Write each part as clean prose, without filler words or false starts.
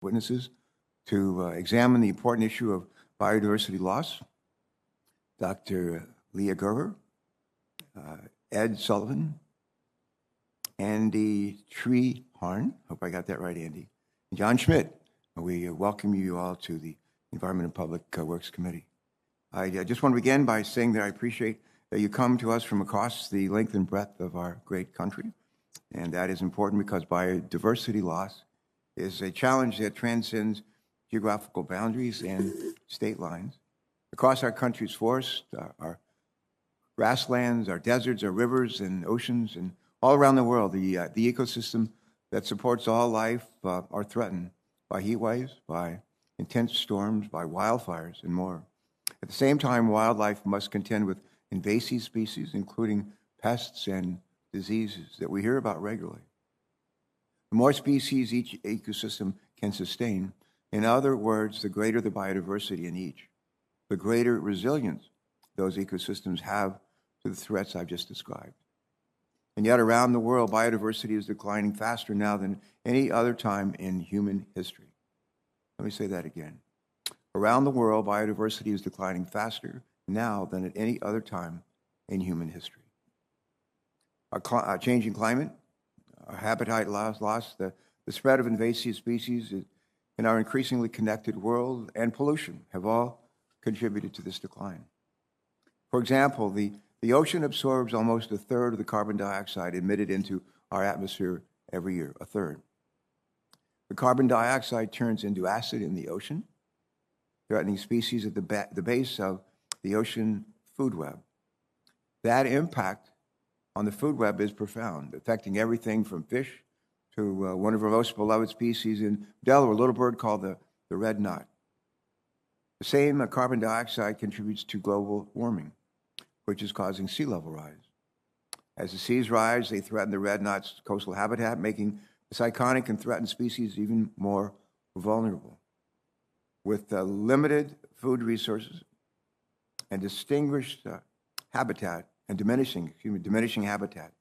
witnesses to examine the important issue of biodiversity loss. Dr. Leah Gerber, Ed Sullivan, Andy Treharn, hope I got that right, Andy, and John Schmidt. We welcome you all to the Environment and Public Works Committee. I just want to begin by saying that I appreciate that you come to us from across the length and breadth of our great country. And that is important because biodiversity loss is a challenge that transcends geographical boundaries and state lines. Across our country's forests, our grasslands, our deserts, our rivers and oceans, and all around the world, the ecosystem that supports all life are threatened by heat waves, by intense storms, by wildfires, and more. At the same time, wildlife must contend with invasive species, including pests and diseases that we hear about regularly. The more species each ecosystem can sustain, in other words, the greater the biodiversity in each, the greater resilience those ecosystems have to the threats I've just described. And yet around the world, biodiversity is declining faster now than any other time in human history. Let me say that again. Around the world, biodiversity is declining faster now than at any other time in human history. Our changing climate, our habitat loss, the spread of invasive species in our increasingly connected world, and pollution have all contributed to this decline. For example, the ocean absorbs almost a third of the carbon dioxide emitted into our atmosphere every year, a third. The carbon dioxide turns into acid in the ocean, threatening species at the base of the ocean food web. That impact on the food web is profound, affecting everything from fish to one of our most beloved species in Delaware, a little bird called the red knot. The same carbon dioxide contributes to global warming, which is causing sea level rise. As the seas rise, they threaten the red knot's coastal habitat, making this iconic and threatened species even more vulnerable. With limited food resources and distinguished habitat, and diminishing habitat.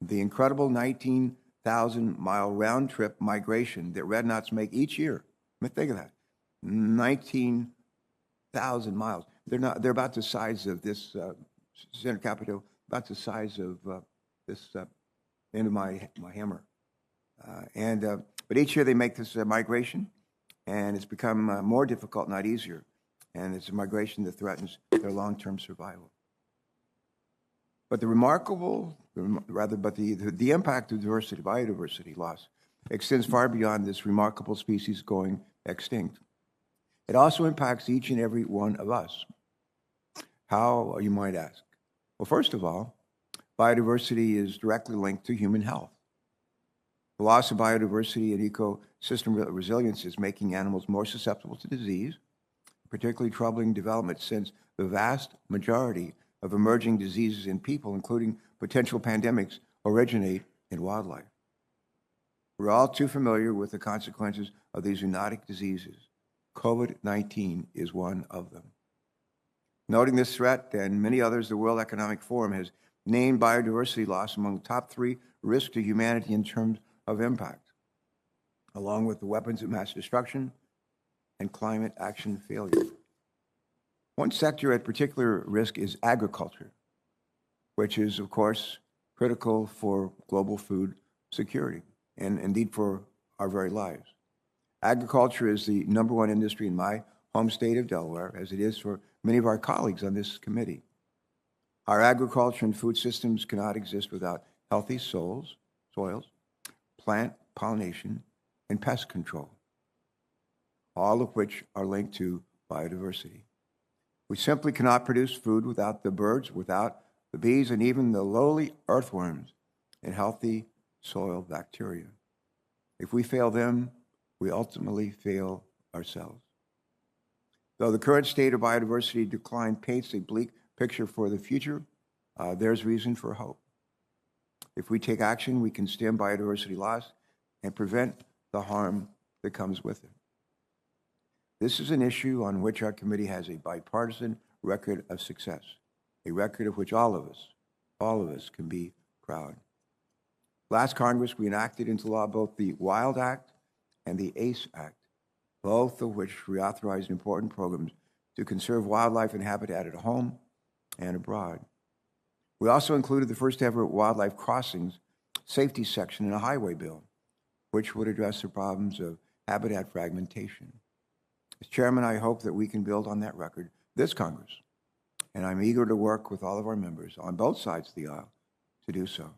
The incredible 19,000-mile round-trip migration that red knots make each year. I mean, think of that, 19,000 miles. They're about the size of this, Senator Capito, about the size of this end of my hammer. But each year they make this migration, and it's become more difficult, not easier. And it's a migration that threatens their long-term survival. But the impact of biodiversity loss extends far beyond this remarkable species going extinct. It also impacts each and every one of us. How, you might ask? Well, first of all, biodiversity is directly linked to human health. The loss of biodiversity and ecosystem resilience is making animals more susceptible to disease, particularly troubling development since the vast majority of emerging diseases in people, including potential pandemics, originate in wildlife. We're all too familiar with the consequences of these zoonotic diseases. COVID-19 is one of them. Noting this threat and many others, the World Economic Forum has named biodiversity loss among the top 3 risks to humanity in terms of impact, along with the weapons of mass destruction and climate action failure. One sector at particular risk is agriculture, which is, of course, critical for global food security and indeed for our very lives. Agriculture is the #1 industry in my home state of Delaware, as it is for many of our colleagues on this committee. Our agriculture and food systems cannot exist without healthy soils, plant pollination, and pest control, all of which are linked to biodiversity. We simply cannot produce food without the birds, without the bees, and even the lowly earthworms and healthy soil bacteria. If we fail them, we ultimately fail ourselves. Though the current state of biodiversity decline paints a bleak picture for the future, there's reason for hope. If we take action, we can stem biodiversity loss and prevent the harm that comes with it. This is an issue on which our committee has a bipartisan record of success, a record of which all of us can be proud. Last Congress, we enacted into law both the WILD Act and the ACE Act, both of which reauthorized important programs to conserve wildlife and habitat at home and abroad. We also included the first ever wildlife crossings safety section in a highway bill, which would address the problems of habitat fragmentation. As chairman, I hope that we can build on that record this Congress, and I'm eager to work with all of our members on both sides of the aisle to do so.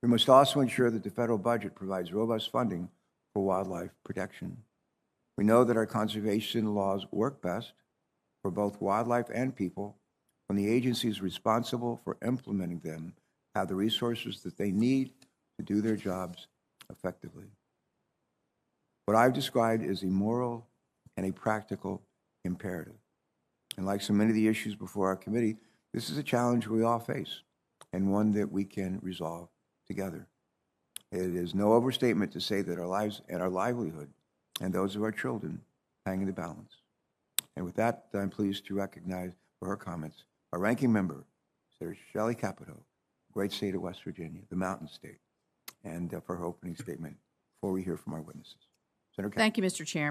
We must also ensure that the federal budget provides robust funding for wildlife protection. We know that our conservation laws work best for both wildlife and people when the agencies responsible for implementing them have the resources that they need to do their jobs effectively. What I've described is a moral and a practical imperative. And like so many of the issues before our committee, this is a challenge we all face and one that we can resolve together. It is no overstatement to say that our lives and our livelihood and those of our children hang in the balance. And with that, I'm pleased to recognize for her comments our ranking member, Senator Shelly Capito, great state of West Virginia, the Mountain State, and for her opening statement before we hear from our witnesses. Senator Capito. Thank you, Mr. Chairman.